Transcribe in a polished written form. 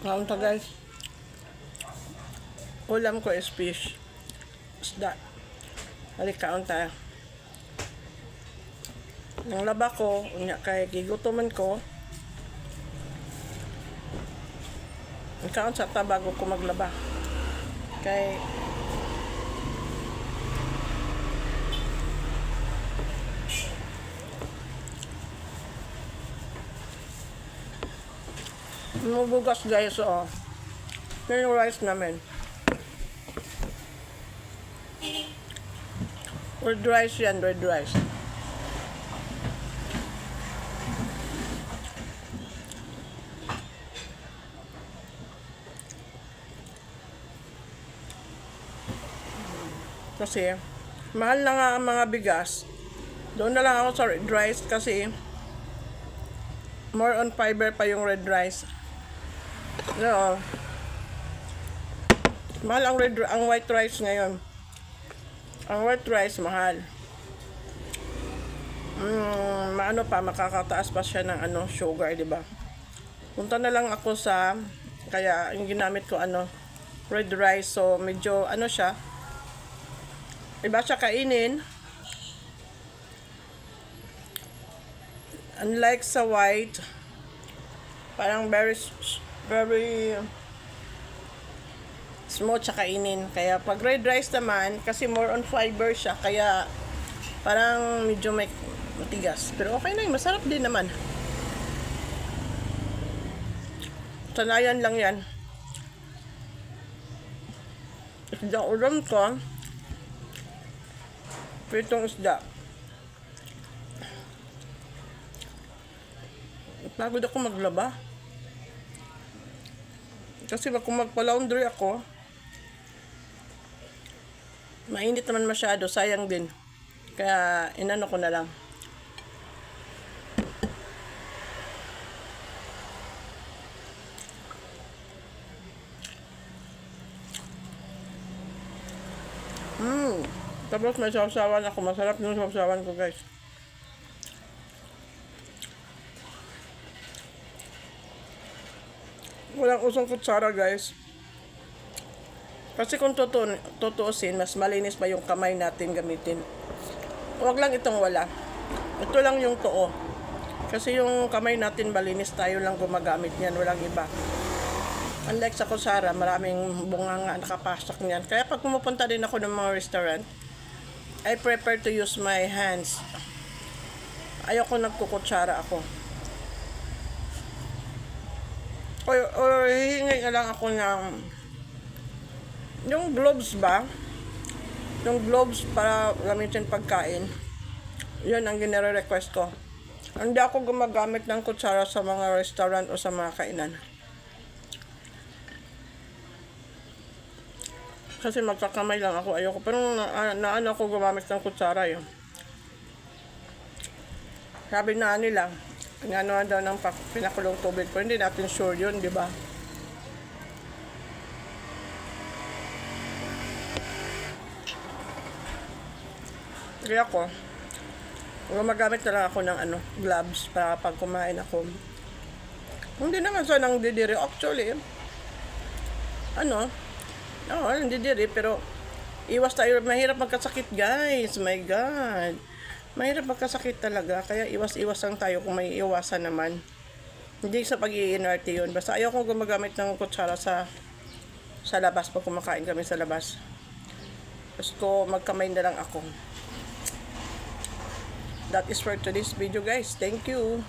Ngayon to guys. Ulam ko is fish. Isda. Halikaon tayo. Nang laba ko, unya kay gigutuman ko. Ikaon sa bago ko maglaba. Kay mabugas guys, oh. Yan yung rice namin. Red rice yan, red rice. Kasi, mahal na nga ang mga bigas. Doon na lang ako sa red rice kasi more on fiber pa yung red rice. No. Mahal ang white rice ngayon. Ang white rice mahal. Maano pa, makakataas pa siya ng sugar, di ba? Punta na lang ako sa, kaya yung ginamit ko red rice, so medyo siya. Iba siya kainin. Unlike sa white, parang very smooth siya kainin. Kaya pag red rice naman, kasi more on fiber siya, kaya parang medyo may matigas. Pero okay na yun, masarap din naman. Sanayan lang yan. Isda ulam ko. Pritong isda. Pagod ako maglaba. Kasi kung magpa-laundry ako, mainit naman masyado, sayang din. Kaya inano ko na lang. Tapos may sawsawan ako. Masarap yung sawsawan ko guys. Walang usong kutsara guys. Kasi kung tutuusin, mas malinis pa yung kamay natin gamitin. Huwag lang itong wala. Ito lang yung tuo. Kasi yung kamay natin malinis, tayo lang gumagamit niyan, walang iba. Unlike sa kutsara, maraming bunganga nakapasok niyan. Kaya pag pumupunta din ako ng mga restaurant, I prefer to use my hands. Ayoko nagkukutsara ako. O hihingi na lang ako ng yung gloves ba? Yung gloves para gamitin pagkain. Yun ang ginire-request ko. Hindi ako gumagamit ng kutsara sa mga restaurant o sa mga kainan. Kasi magkakamay lang ako, ayoko. Pero naano ako gumamit ng kutsara yun. Sabi na nila, ano daw ng pinakulong tubig ko. Hindi natin sure yun, di ba? Kaya ako, gumagamit na lang ako ng gloves para pag kumain ako. Hindi naman sa nang didiri. Actually, hindi diri, pero iwas tayo. Mahirap magkasakit guys. My God. Mahirap magkasakit talaga. Kaya iwas-iwas lang tayo kung may iwasan naman. Hindi sa pag-i-inerte yun. Basta ayaw kong gumagamit ng kutsara sa labas pag kumakain kami sa labas. Gusto magkamay na lang ako. That is for today's video guys. Thank you.